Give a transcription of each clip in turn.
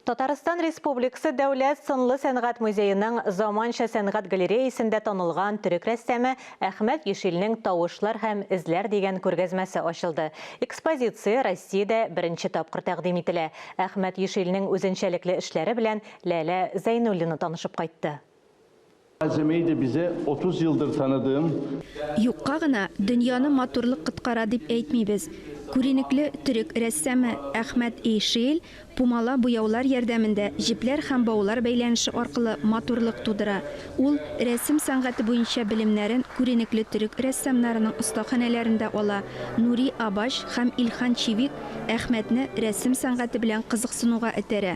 Татарстан Республикасы Дәүләт сынлы сәнгать музейының заманча сәнгать галереясында танылган төрек рәссамы Әхмәт Ишелнең «Тавышлар һәм эзләр» дигән күргәзмәсе ачылды. Экспозиция Россиядә беренче тапкыр тәкъдим ителә. Әхмәт Ишелнең үзенчәлекле эшләре белән Ләлә Зәйнуллина танышып кайтты. Malzemeyi de bize 30 yıldır tanıdığım. Юкка гына дөньяны матурлык кыткара дип әйтмибез. Күренекле төрек рәссамы Әхмәт Ишел пумала буяулар ярдәмендә җипләр һәм баулар бәйләнеше аркылы матурлык тудыра. Ул рәсем сәнгате буенча белемнәрен күренекле төрек рәссамнарының остаханәләрендә ала. Нури Абаш һәм Илхан Чивик Әхмәтне рәсем сәнгате белән кызыксынуга этәрә.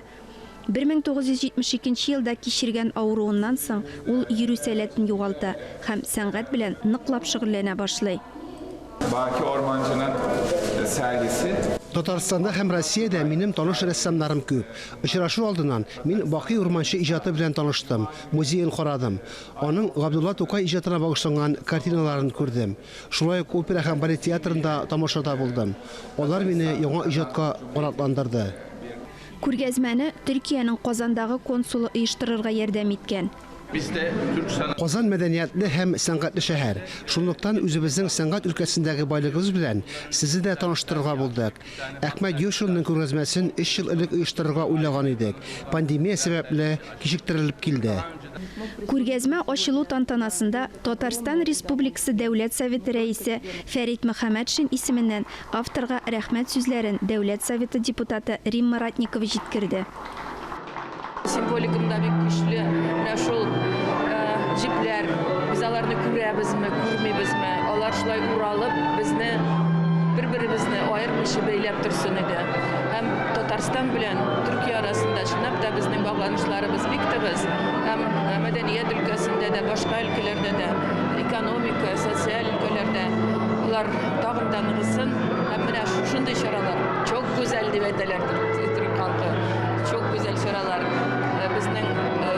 1972 елда кичергән авыруыннан соң ул йөрү сәләтен югалта һәм сәнгать белән ныклап шөгыльләнә башлый. Baki Ormancı'nın sergisi. Татарстанда һәм Россиядә минем таныш рәссамнарым күп. Очрашу алдыннан мин Бакый Урманчы иҗаты белән таныштым, музейын карадым. Аның Габдулла Тукай иҗатына багышланган картиналарын күрдем. Шулай ук опера һәм балет театрында тамашада булдым. Алар мине яңа иҗатка канатландырды. Күргәзмәне Төркиянең Казандагы консулы оештырырга ярдәм иткән. Казан мәдәниятле һәм сәнгатьле шәһәр. Шунлыктан үзебезнең сәнгать өлкәсендәге байлыгыбыз белән сезне дә таныштырырга булдык. Әхмәт Ишелнең күргәзмәсен 3 ел элек оештырырга уйлаган идек. Пандемия сәбәпле кичектерелеп килде. Күргәзмә ачылу тантанасында Татарстан Республикасы Дәүләт Советы рәисе Фәрит Мөхәммәтшин исеменнән авторга рәхмәт сүзләрен Дәүләт Советы депутаты Римма Ратникова җиткерде. Символикамда бик көчле менә шул җипләр, без аларны күрәбезме, күрмибезме, алар шулай уралып, безне бер-беребезне аермыйча бәйләп торсын иде. Һәм Татарстан белән Төркия арасында чынлап та безнең багланышларыбыз бик тыгыз. Һәм мәдәният өлкәсендә дә, башка өлкәләрдә дә, экономика, социаль өлкәләрдә алар тагын да ныгысын. Һәм менә шундый чаралар çok güzel дип әйтәләр Төрек халкы. Çok güzel чаралар безнең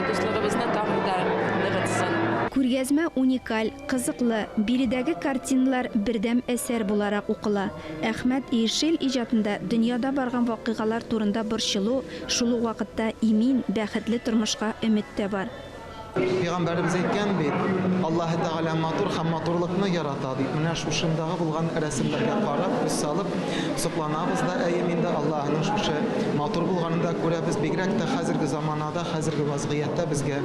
дуслыгыбызны тагын да ныгытсын. Күргәзмә уникаль, кызыклы, биредәге картиналар бердәм әсәр буларак укыла. Әхмәт Ишел иҗатында дөньяда барган вакыйгалар турында борчылу, шул ук вакытта имин, бәхетле тормышка өмет тә бар. Пәйгамбәрбез әйткән бит, Аллаһ Тәгалә матур һәм матурлыкны ярата дип. Менә шушындагы булган рәсемләргә карап, күз салып, сокланабыз да, әйемендә Аллаһның шушы матур булганында күрәбез. Бигрәк тә хәзерге заманада, хәзерге вазгыятьтә безгә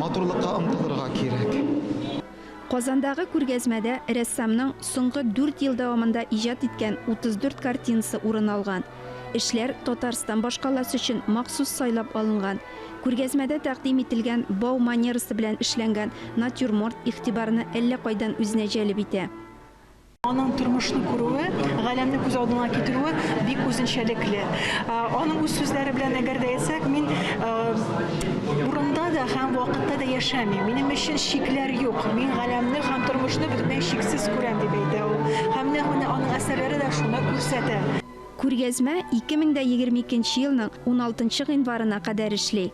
матурлыкка омтылырга кирәк. Казандагы күргәзмәдә рәссамның соңгы 4 ел дәвамында иҗат иткән 34 картинасы урын алган. Эшләр Татарстан башкаласы өчен махсус сайлап алынган. Күргәзмәдә тәкъдим ителгән бау манерасы белән эшләнгән натюрморт игътибарны әллә кайдан үзенә җәлеп итә. Аның тормышны күрүе, галәмне күз алдына китерүе бик үзенчәлекле. Аның үз сүзләре белән әгәр дә әйтсәк, мин урында да һәм вакытта да яшәмим. Минем өчен шикләр юк. Мин галәмне һәм тормышны бөтенләй шиксез күрәм дип әйтә ул. Һәм нәкъ аның әсәрләре дә шуны күрсәтә. Күргәзмә 2022 елның 16 гыйнварына кадәр эшли.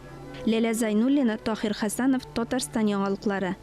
Ләлә Зәйнуллина, Тахир Хәсәнов, Татарстан яңалыклары.